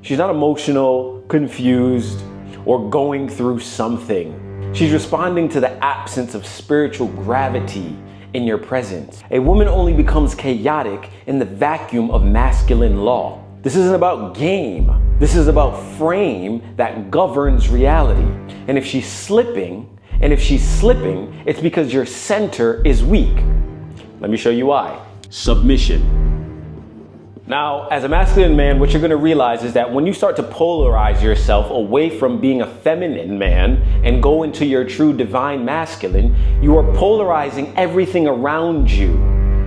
She's not emotional, confused, or going through something. She's responding to the absence of spiritual gravity in your presence. A woman only becomes chaotic in the vacuum of masculine law. This isn't about game. This is about frame that governs reality. And if she's slipping, it's because your center is weak. Let me show you why. Submission. Now, as a masculine man, what you're gonna realize is that when you start to polarize yourself away from being a feminine man and go into your true divine masculine, you are polarizing everything around you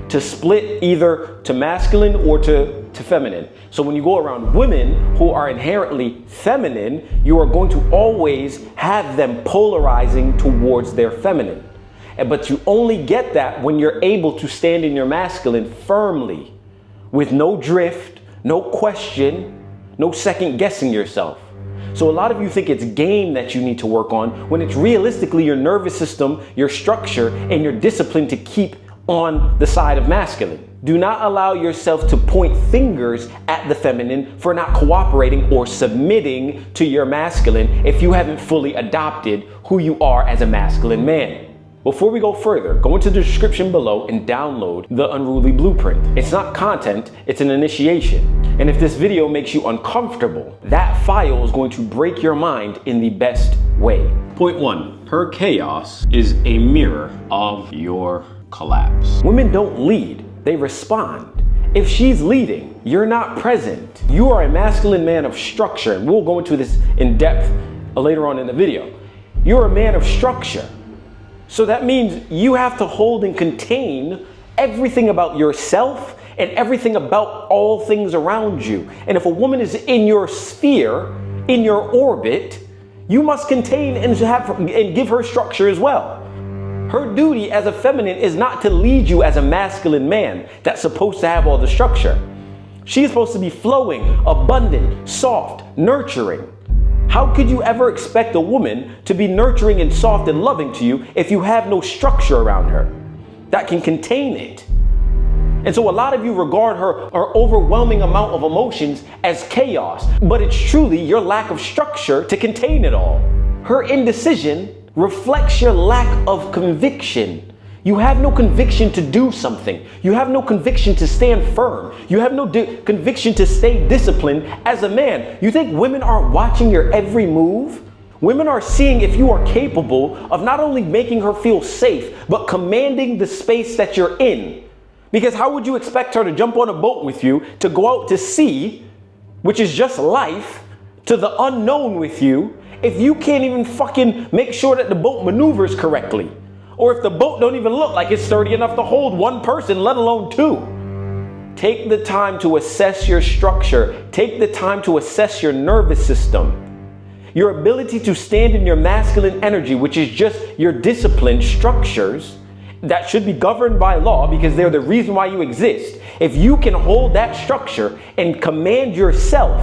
to split either to masculine or to feminine. So when you go around women who are inherently feminine, you are going to always have them polarizing towards their feminine. But you only get that when you're able to stand in your masculine firmly, with no drift, no question, no second guessing yourself. So a lot of you think it's game that you need to work on, when it's realistically your nervous system, your structure, and your discipline to keep on the side of masculine. Do not allow yourself to point fingers at the feminine for not cooperating or submitting to your masculine if you haven't fully adopted who you are as a masculine man. Before we go further, go into the description below and download the Unruly Blueprint. It's not content, it's an initiation. And if this video makes you uncomfortable, that file is going to break your mind in the best way. Point 1, her chaos is a mirror of your collapse. Women don't lead, they respond. If she's leading, you're not present. You are a masculine man of structure, and we'll go into this in depth later on in the video. You're a man of structure. So that means you have to hold and contain everything about yourself and everything about all things around you. And if a woman is in your sphere, in your orbit, you must contain and give her structure as well. Her duty as a feminine is not to lead you as a masculine man that's supposed to have all the structure. She's supposed to be flowing, abundant, soft, nurturing. How could you ever expect a woman to be nurturing and soft and loving to you if you have no structure around her that can contain it? And so a lot of you regard her overwhelming amount of emotions as chaos, but it's truly your lack of structure to contain it all. Her indecision reflects your lack of conviction. You have no conviction to do something. You have no conviction to stand firm. You have no conviction to stay disciplined as a man. You think women aren't watching your every move? Women are seeing if you are capable of not only making her feel safe, but commanding the space that you're in. Because how would you expect her to jump on a boat with you to go out to sea, which is just life, to the unknown with you, if you can't even fucking make sure that the boat maneuvers correctly? Or if the boat don't even look like it's sturdy enough to hold one person, let alone two. Take the time to assess your structure. Take the time to assess your nervous system. Your ability to stand in your masculine energy, which is just your disciplined structures that should be governed by law because they're the reason why you exist. If you can hold that structure and command yourself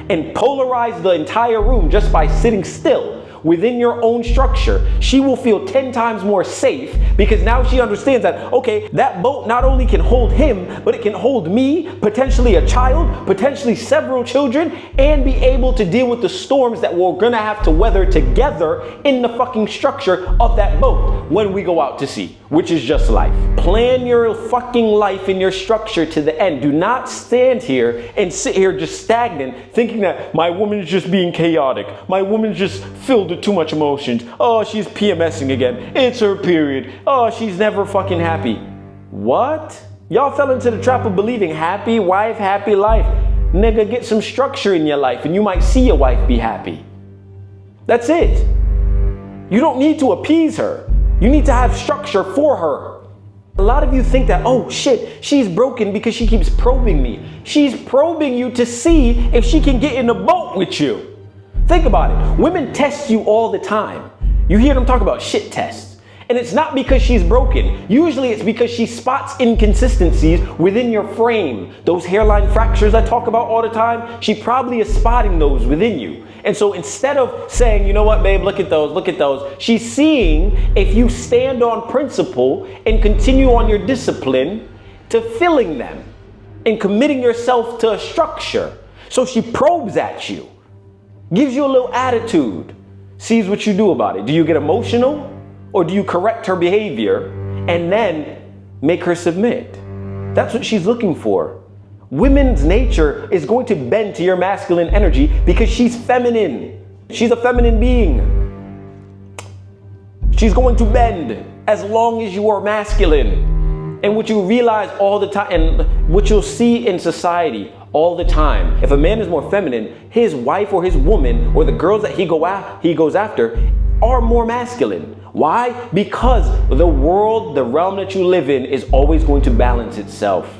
and polarize the entire room just by sitting still, within your own structure, she will feel 10 times more safe because now she understands that, okay, that boat not only can hold him, but it can hold me, potentially a child, potentially several children, and be able to deal with the storms that we're gonna have to weather together in the fucking structure of that boat when we go out to sea, which is just life. Plan your fucking life in your structure to the end. Do not stand here and sit here just stagnant, thinking that my woman's just being chaotic. My woman's just filled with too much emotions. Oh, she's PMSing again. It's her period. Oh, she's never fucking happy. What? Y'all fell into the trap of believing happy wife, happy life. Nigga, get some structure in your life and you might see your wife be happy. That's it. You don't need to appease her. You need to have structure for her. A lot of you think that, oh shit, she's broken because she keeps probing me. She's probing you to see if she can get in a boat with you. Think about it. Women test you all the time. You hear them talk about shit tests. And it's not because she's broken. Usually it's because she spots inconsistencies within your frame. Those hairline fractures I talk about all the time, she probably is spotting those within you. And so instead of saying, you know what, babe, look at those, she's seeing if you stand on principle and continue on your discipline to filling them and committing yourself to a structure. So she probes at you, gives you a little attitude, sees what you do about it. Do you get emotional, or do you correct her behavior and then make her submit? That's what she's looking for. Women's nature is going to bend to your masculine energy because she's feminine. She's a feminine being. She's going to bend as long as you are masculine. And what you realize all the time, and what you'll see in society all the time, if a man is more feminine, his wife or his woman or the girls that he goes after are more masculine. Why? Because the world, the realm that you live in is always going to balance itself.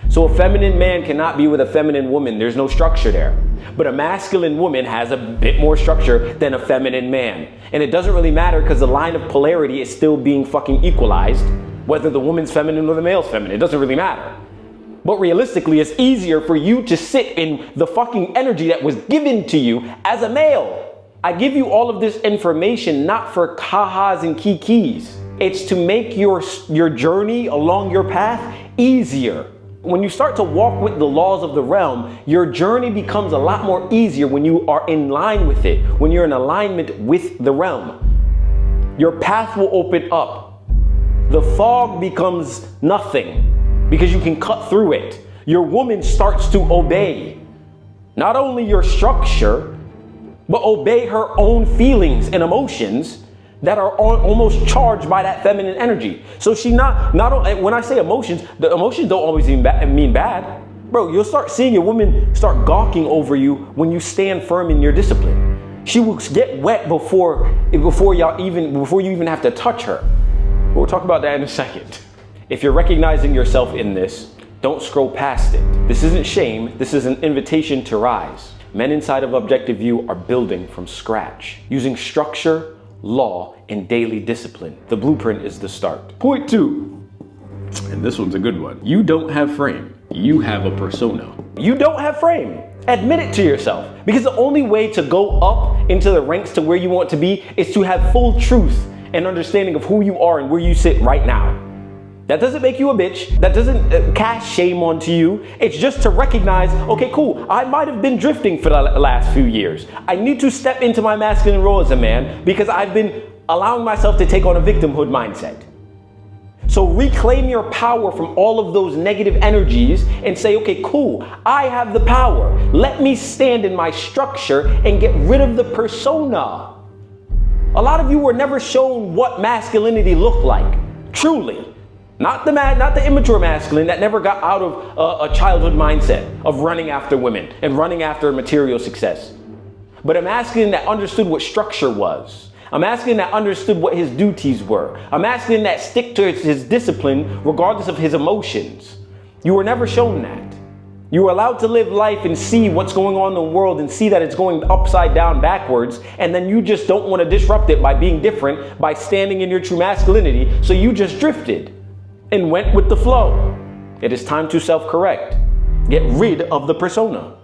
So a feminine man cannot be with a feminine woman. There's no structure there. But a masculine woman has a bit more structure than a feminine man. And it doesn't really matter because the line of polarity is still being fucking equalized, whether the woman's feminine or the male's feminine. It doesn't really matter. But realistically, it's easier for you to sit in the fucking energy that was given to you as a male. I give you all of this information not for ha-has and kikis. It's to make your journey along your path easier. When you start to walk with the laws of the realm, your journey becomes a lot more easier when you are in line with it, when you're in alignment with the realm. Your path will open up. The fog becomes nothing because you can cut through it. Your woman starts to obey not only your structure, but obey her own feelings and emotions that are almost charged by that feminine energy. So she not when I say emotions, the emotions don't always mean bad. Bro, you'll start seeing a woman start gawking over you when you stand firm in your discipline. She will get wet before you even have to touch her. We'll talk about that in a second. If you're recognizing yourself in this, don't scroll past it. This isn't shame, this is an invitation to rise. Men inside of Objective View are building from scratch, using structure, law, and daily discipline. The blueprint is the start. Point 2, and this one's a good one. You don't have frame, you have a persona. You don't have frame. Admit it to yourself, because the only way to go up into the ranks to where you want to be is to have full truth and understanding of who you are and where you sit right now. That doesn't make you a bitch. That doesn't cast shame onto you. It's just to recognize, okay, cool, I might have been drifting for the last few years. I need to step into my masculine role as a man because I've been allowing myself to take on a victimhood mindset. So reclaim your power from all of those negative energies and say, okay, cool, I have the power. Let me stand in my structure and get rid of the persona. A lot of you were never shown what masculinity looked like, truly. Not the immature masculine that never got out of a childhood mindset of running after women and running after material success. But a masculine that understood what structure was. A masculine that understood what his duties were. A masculine that stick to his discipline regardless of his emotions. You were never shown that. You were allowed to live life and see what's going on in the world and see that it's going upside down backwards, and then you just don't want to disrupt it by being different, by standing in your true masculinity, so you just drifted and went with the flow. It is time to self-correct. Get rid of the persona.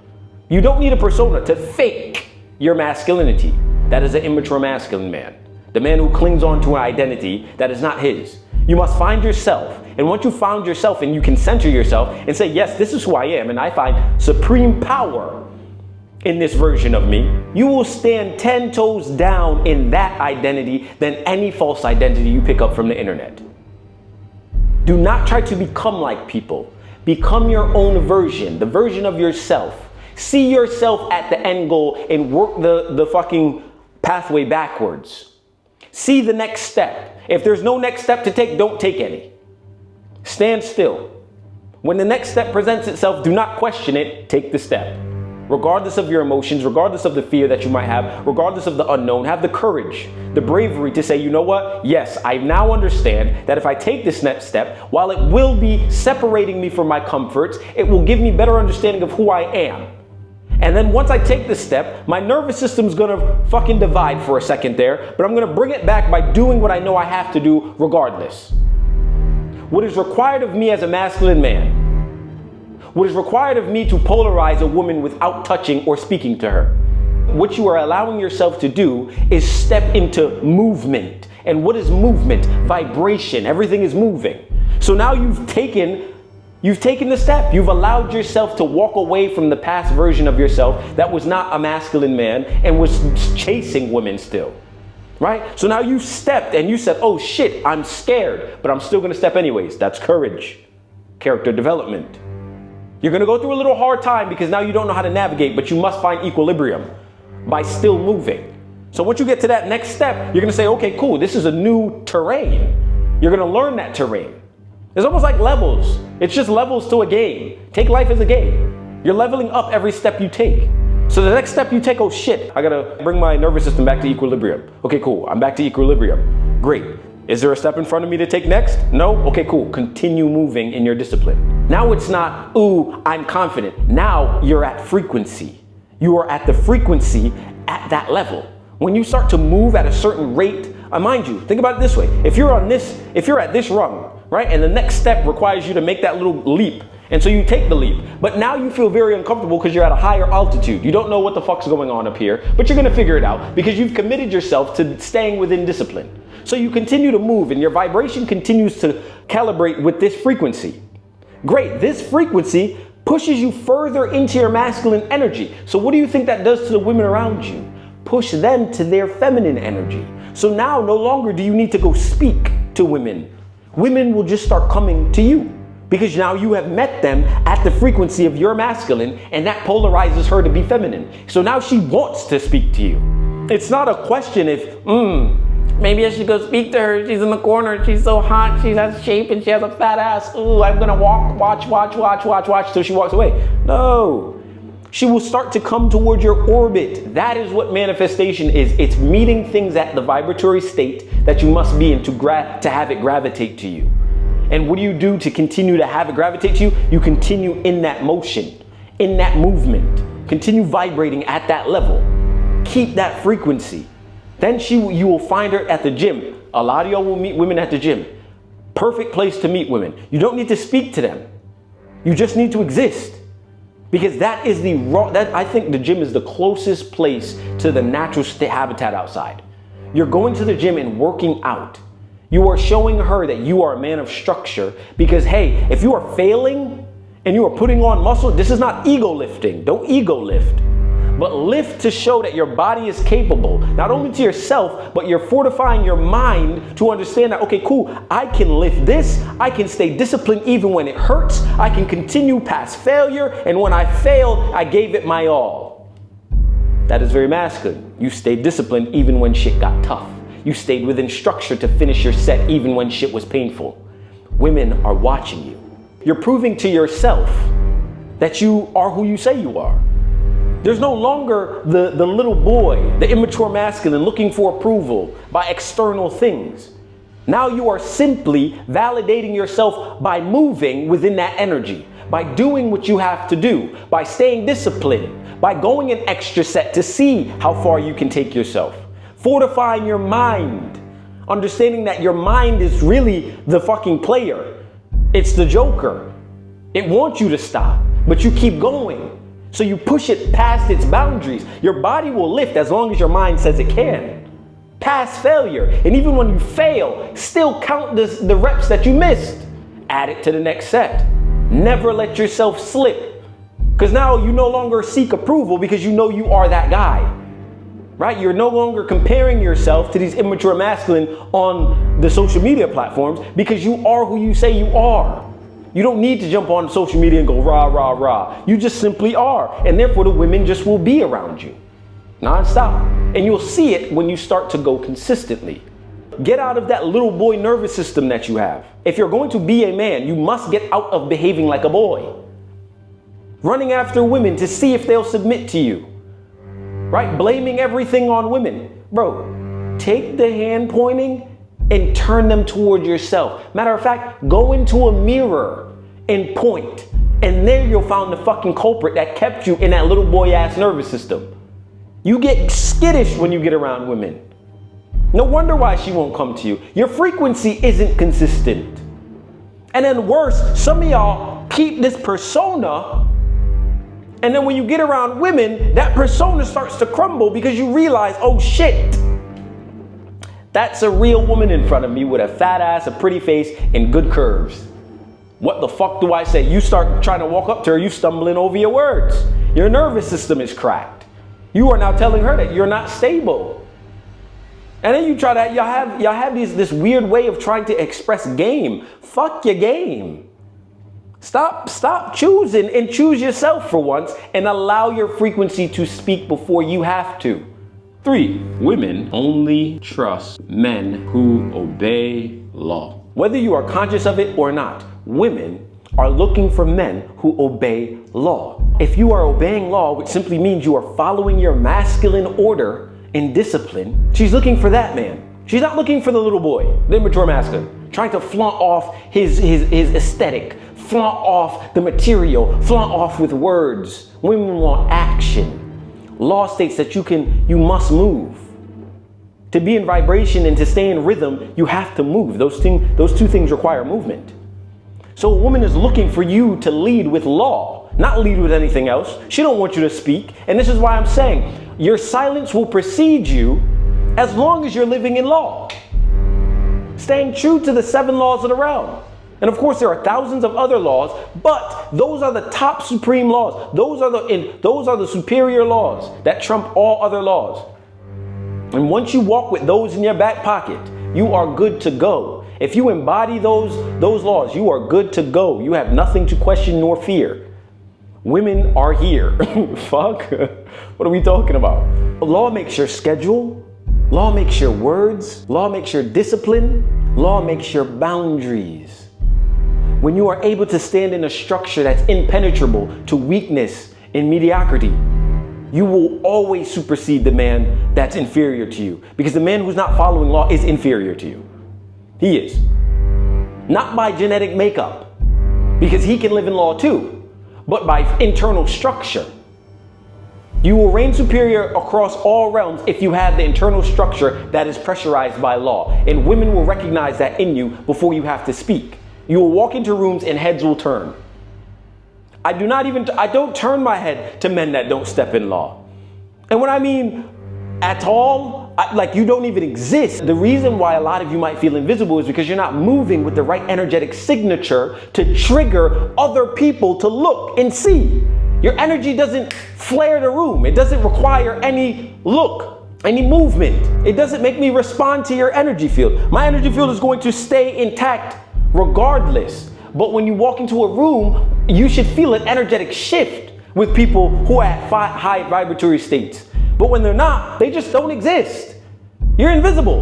You don't need a persona to fake your masculinity. That is an immature masculine man. The man who clings on to an identity that is not his. You must find yourself. And once you found yourself and you can center yourself and say, yes, this is who I am, and I find supreme power in this version of me, you will stand 10 toes down in that identity than any false identity you pick up from the internet. Do not try to become like people. Become your own version, the version of yourself. See yourself at the end goal and work the fucking pathway backwards. See the next step. If there's no next step to take, don't take any. Stand still. When the next step presents itself, do not question it, take the step. Regardless of your emotions, regardless of the fear that you might have, regardless of the unknown, have the courage, the bravery to say, you know what? Yes, I now understand that if I take this next step, while it will be separating me from my comforts, it will give me better understanding of who I am. And then once I take this step, my nervous system's gonna fucking divide for a second there, but I'm gonna bring it back by doing what I know I have to do regardless. What is required of me as a masculine man? What is required of me to polarize a woman without touching or speaking to her? What you are allowing yourself to do is step into movement. And what is movement? Vibration. Everything is moving. So now you've taken You've taken the step. You've allowed yourself to walk away from the past version of yourself that was not a masculine man and was chasing women still. Right? So now you stepped and you said, oh shit, I'm scared, but I'm still going to step anyways. That's courage, character development. You're going to go through a little hard time because now you don't know how to navigate, but you must find equilibrium by still moving. So once you get to that next step, you're going to say, okay, cool, this is a new terrain. You're going to learn that terrain. It's almost like levels. It's just levels to a game. Take life as a game. You're leveling up every step you take. So the next step you take, oh shit, I gotta bring my nervous system back to equilibrium. Okay, cool, I'm back to equilibrium. Great. Is there a step in front of me to take next? No? Okay, cool. Continue moving in your discipline. Now it's not, ooh, I'm confident. Now you're at frequency. You are at the frequency at that level. When you start to move at a certain rate, mind you, think about it this way. If you're at this rung, right, and the next step requires you to make that little leap, and so you take the leap, but now you feel very uncomfortable because you're at a higher altitude. You don't know what the fuck's going on up here, but you're gonna figure it out because you've committed yourself to staying within discipline. So you continue to move and your vibration continues to calibrate with this frequency. Great, this frequency pushes you further into your masculine energy. So what do you think that does to the women around you? Push them to their feminine energy. So now no longer do you need to go speak to women. Women will just start coming to you because now you have met them at the frequency of your masculine and that polarizes her to be feminine. So now she wants to speak to you. It's not a question if, maybe I should go speak to her. She's in the corner. She's so hot. She has shape and she has a fat ass. Ooh, I'm gonna watch till she walks away. No. She will start to come toward your orbit. That is what manifestation is. It's meeting things at the vibratory state that you must be in to have it gravitate to you. And what do you do to continue to have it gravitate to you? You continue in that motion, in that movement. Continue vibrating at that level. Keep that frequency. Then you will find her at the gym. A lot of y'all will meet women at the gym. Perfect place to meet women. You don't need to speak to them. You just need to exist. Because that is I think the gym is the closest place to the natural habitat outside. You're going to the gym and working out. You are showing her that you are a man of structure because, hey, if you are failing and you are putting on muscle, this is not ego lifting. Don't ego lift. But lift to show that your body is capable, not only to yourself, but you're fortifying your mind to understand that, okay, cool, I can lift this, I can stay disciplined even when it hurts, I can continue past failure, and when I fail, I gave it my all. That is very masculine. You stayed disciplined even when shit got tough. You stayed within structure to finish your set even when shit was painful. Women are watching you. You're proving to yourself that you are who you say you are. There's no longer the little boy, the immature masculine looking for approval by external things. Now you are simply validating yourself by moving within that energy, by doing what you have to do, by staying disciplined, by going an extra set to see how far you can take yourself. Fortifying your mind, understanding that your mind is really the fucking player. It's the joker. It wants you to stop, but you keep going. So you push it past its boundaries. Your body will lift as long as your mind says it can. Past failure. And even when you fail, still count the reps that you missed. Add it to the next set. Never let yourself slip. Because now you no longer seek approval because you know you are that guy. Right? You're no longer comparing yourself to these immature masculine on the social media platforms because you are who you say you are. You don't need to jump on social media and go rah, rah, rah. You just simply are. And therefore the women just will be around you nonstop. And you'll see it when you start to go consistently. Get out of that little boy nervous system that you have. If you're going to be a man, you must get out of behaving like a boy. Running after women to see if they'll submit to you. Right? Blaming everything on women. Bro, take the hand pointing and turn them toward yourself. Matter of fact, go into a mirror and point. And there you'll find the fucking culprit that kept you in that little boy ass nervous system. You get skittish when you get around women. No wonder why she won't come to you. Your frequency isn't consistent. And then worse, some of y'all keep this persona, and then when you get around women, that persona starts to crumble because you realize, oh shit, that's a real woman in front of me with a fat ass, a pretty face, and good curves. What the fuck do I say? You start trying to walk up to her, you stumbling over your words. Your nervous system is cracked. You are now telling her that you're not stable. And then you try to, y'all have this weird way of trying to express game. Fuck your game. Stop choosing and choose yourself for once and allow your frequency to speak before you have to. 3, women only trust men who obey law. Whether you are conscious of it or not, women are looking for men who obey law. If you are obeying law, which simply means you are following your masculine order and discipline, she's looking for that man. She's not looking for the little boy, the immature masculine, trying to flaunt off his aesthetic, flaunt off the material, flaunt off with words. Women want action. Law states that you must move. To be in vibration and to stay in rhythm, you have to move. Those two things require movement. So a woman is looking for you to lead with law, not lead with anything else. She don't want you to speak. And this is why I'm saying your silence will precede you as long as you're living in law. Staying true to the 7 laws of the realm. And of course, there are thousands of other laws, but those are the top supreme laws. Those are the superior laws that trump all other laws. And once you walk with those in your back pocket, you are good to go. If you embody those laws, you are good to go. You have nothing to question nor fear. Women are here. Fuck. What are we talking about? Law makes your schedule. Law makes your words. Law makes your discipline. Law makes your boundaries. When you are able to stand in a structure that's impenetrable to weakness and mediocrity, you will always supersede the man that's inferior to you. Because the man who's not following law is inferior to you. He is. Not by genetic makeup, because he can live in law too, but by internal structure. You will reign superior across all realms if you have the internal structure that is pressurized by law. And women will recognize that in you before you have to speak. You will walk into rooms and heads will turn. I don't turn my head to men that don't step in law. And when I mean at all, like you don't even exist. The reason why a lot of you might feel invisible is because you're not moving with the right energetic signature to trigger other people to look and see. Your energy doesn't flare the room. It doesn't require any look, any movement. It doesn't make me respond to your energy field. My energy field is going to stay intact regardless. But when you walk into a room, you should feel an energetic shift with people who are at high vibratory states. But when they're not, they just don't exist. You're invisible.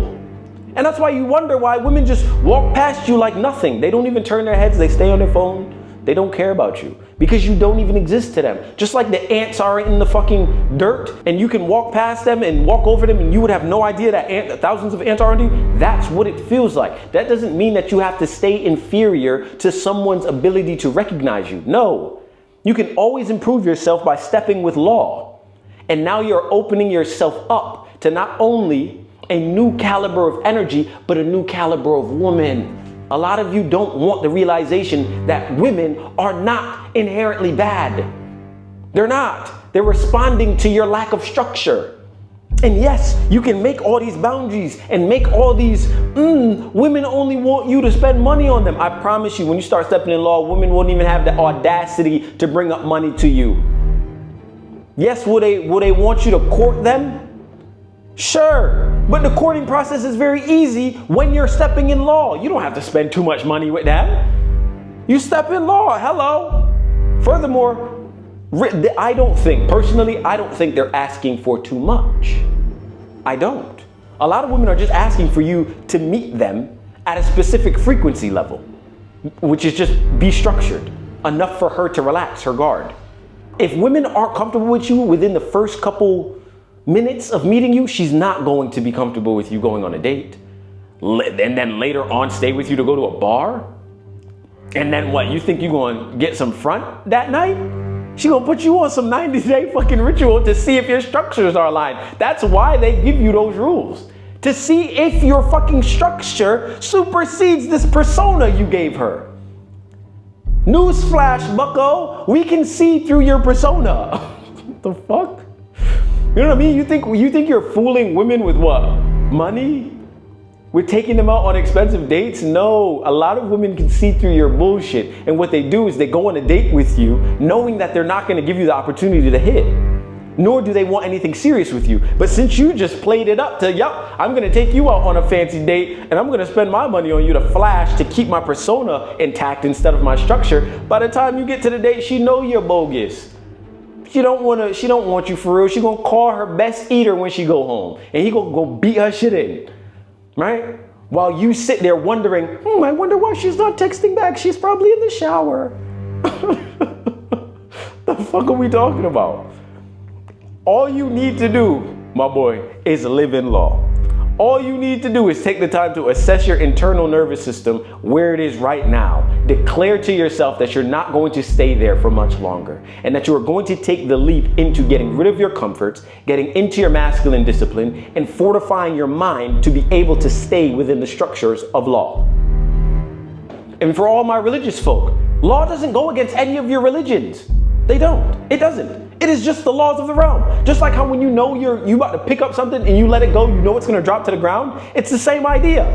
And that's why you wonder why women just walk past you like nothing. They don't even turn their heads. They stay on their phone. They don't care about you because you don't even exist to them. Just like the ants are in the fucking dirt and you can walk past them and walk over them and you would have no idea that thousands of ants are on you. That's what it feels like. That doesn't mean that you have to stay inferior to someone's ability to recognize you. No, you can always improve yourself by stepping with law. And now you're opening yourself up to not only a new caliber of energy, but a new caliber of woman. A lot of you don't want the realization that women are not inherently bad. They're not. They're responding to your lack of structure. And yes, you can make all these boundaries and make all these, women only want you to spend money on them. I promise you, when you start stepping in law, women won't even have the audacity to bring up money to you. Yes, will they want you to court them? Sure, but the courting process is very easy when you're stepping in law. You don't have to spend too much money with them. You step in law, hello. Furthermore, I don't think they're asking for too much. I don't. A lot of women are just asking for you to meet them at a specific frequency level, which is just be structured, enough for her to relax her guard. If women aren't comfortable with you within the first couple minutes of meeting you, she's not going to be comfortable with you going on a date. And then later on stay with you to go to a bar? And then what, you think you're going to get some front that night? She gonna put you on some 90-day fucking ritual to see if your structures are aligned. That's why they give you those rules. To see if your fucking structure supersedes this persona you gave her. Newsflash, bucko, we can see through your persona. What the fuck? You know what I mean? You think you're fooling women with what? Money? We're taking them out on expensive dates? No, a lot of women can see through your bullshit. And what they do is they go on a date with you knowing that they're not gonna give you the opportunity to hit. Nor do they want anything serious with you. But since you just played it up to, yup, I'm gonna take you out on a fancy date and I'm gonna spend my money on you to flash to keep my persona intact instead of my structure, by the time you get to the date, she know you're bogus. She don't want you for real. She gonna call her best eater when she go home. And he gonna go beat her shit in, right? While you sit there wondering, I wonder why she's not texting back. She's probably in the shower. The fuck are we talking about? All you need to do, my boy, is live in law. All you need to do is take the time to assess your internal nervous system where it is right now. Declare to yourself that you're not going to stay there for much longer and that you are going to take the leap into getting rid of your comforts, getting into your masculine discipline, and fortifying your mind to be able to stay within the structures of law. And for all my religious folk, law doesn't go against any of your religions. They don't. It doesn't. It is just the laws of the realm. Just like how when you know you about to pick up something and you let it go, you know it's gonna drop to the ground. It's the same idea.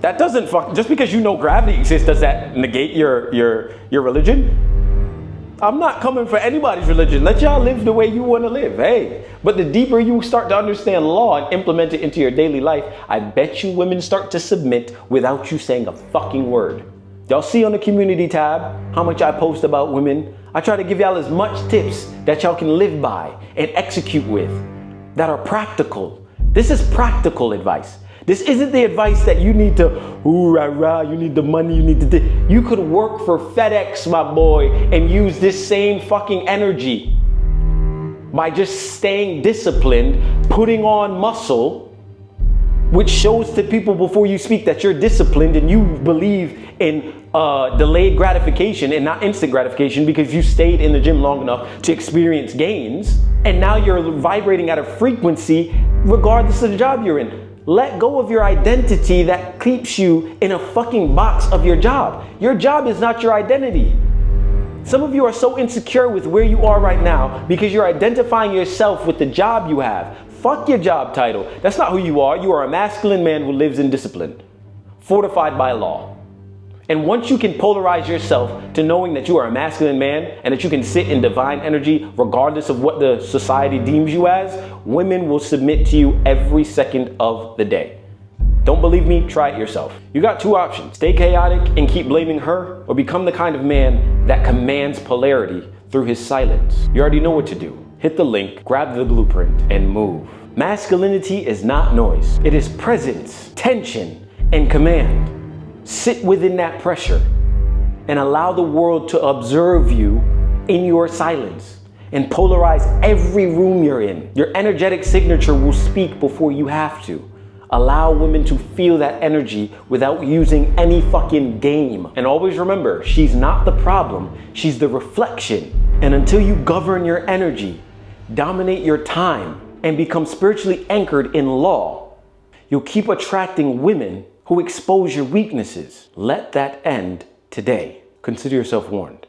That doesn't just because you know gravity exists, does that negate your religion? I'm not coming for anybody's religion. Let y'all live the way you want to live. Hey, but the deeper you start to understand law and implement it into your daily life, I bet you women start to submit without you saying a fucking word. Y'all see on the community tab how much I post about women? I try to give y'all as much tips that y'all can live by and execute with that are practical. This is practical advice. This isn't the advice that you need to, ooh, rah, rah, you need the money, you need the, you could work for FedEx, my boy, and use this same fucking energy by just staying disciplined, putting on muscle, which shows to people before you speak that you're disciplined and you believe in delayed gratification and not instant gratification because you stayed in the gym long enough to experience gains. And now you're vibrating at a frequency regardless of the job you're in. Let go of your identity that keeps you in a fucking box of your job. Your job is not your identity. Some of you are so insecure with where you are right now because you're identifying yourself with the job you have. Fuck your job title. That's not who you are. You are a masculine man who lives in discipline, fortified by law. And once you can polarize yourself to knowing that you are a masculine man and that you can sit in divine energy regardless of what the society deems you as, women will submit to you every second of the day. Don't believe me? Try it yourself. You got two options. Stay chaotic and keep blaming her, or become the kind of man that commands polarity through his silence. You already know what to do. Hit the link, grab the blueprint, and move. Masculinity is not noise. It is presence, tension, and command. Sit within that pressure and allow the world to observe you in your silence and polarize every room you're in. Your energetic signature will speak before you have to. Allow women to feel that energy without using any fucking game. And always remember, she's not the problem, she's the reflection. And until you govern your energy, dominate your time, and become spiritually anchored in law, you'll keep attracting women who expose your weaknesses. Let that end today. Consider yourself warned.